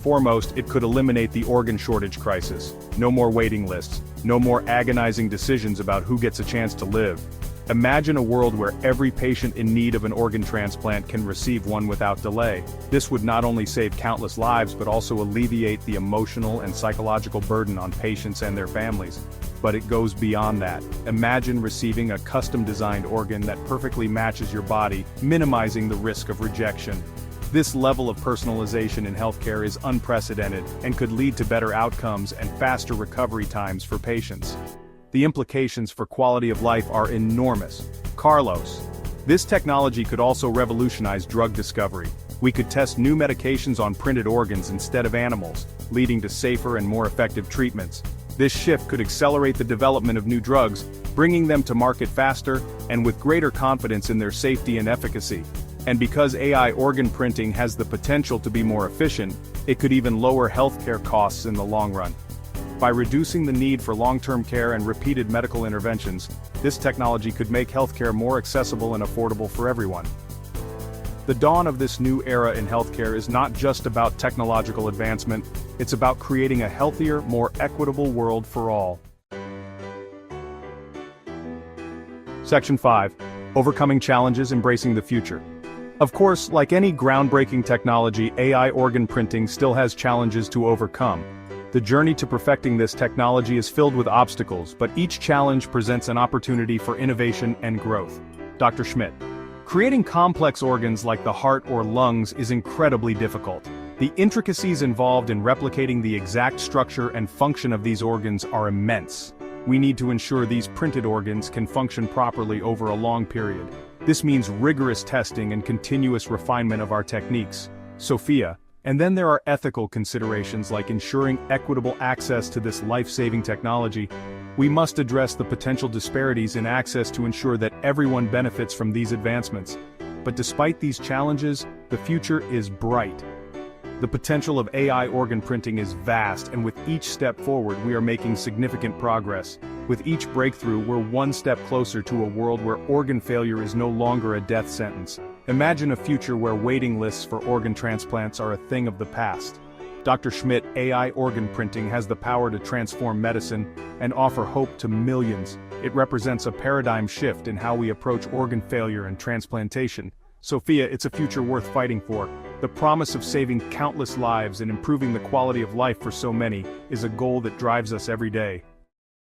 Foremost, it could eliminate the organ shortage crisis. No more waiting lists, no more agonizing decisions about who gets a chance to live. Imagine a world where every patient in need of an organ transplant can receive one without delay. This would not only save countless lives but also alleviate the emotional and psychological burden on patients and their families. But it goes beyond that. Imagine receiving a custom-designed organ that perfectly matches your body, minimizing the risk of rejection. This level of personalization in healthcare is unprecedented and could lead to better outcomes and faster recovery times for patients. The implications for quality of life are enormous. Carlos. This technology could also revolutionize drug discovery. We could test new medications on printed organs instead of animals, leading to safer and more effective treatments. This shift could accelerate the development of new drugs, bringing them to market faster and with greater confidence in their safety and efficacy. And because AI organ printing has the potential to be more efficient, it could even lower healthcare costs in the long run. By reducing the need for long-term care and repeated medical interventions, this technology could make healthcare more accessible and affordable for everyone. The dawn of this new era in healthcare is not just about technological advancement, it's about creating a healthier, more equitable world for all. Section 5. Overcoming challenges, embracing the future. Of course, like any groundbreaking technology, AI organ printing still has challenges to overcome. The journey to perfecting this technology is filled with obstacles, but each challenge presents an opportunity for innovation and growth. Dr. Schmidt. Creating complex organs like the heart or lungs is incredibly difficult. The intricacies involved in replicating the exact structure and function of these organs are immense. We need to ensure these printed organs can function properly over a long period. This means rigorous testing and continuous refinement of our techniques. Sophia. And then there are ethical considerations like ensuring equitable access to this life-saving technology. We must address the potential disparities in access to ensure that everyone benefits from these advancements. But despite these challenges, the future is bright. The potential of AI organ printing is vast, and with each step forward we are making significant progress. With each breakthrough, we're one step closer to a world where organ failure is no longer a death sentence. Imagine a future where waiting lists for organ transplants are a thing of the past. Dr. Schmidt, AI organ printing has the power to transform medicine and offer hope to millions. It represents a paradigm shift in how we approach organ failure and transplantation. Sophia, it's a future worth fighting for. The promise of saving countless lives and improving the quality of life for so many is a goal that drives us every day.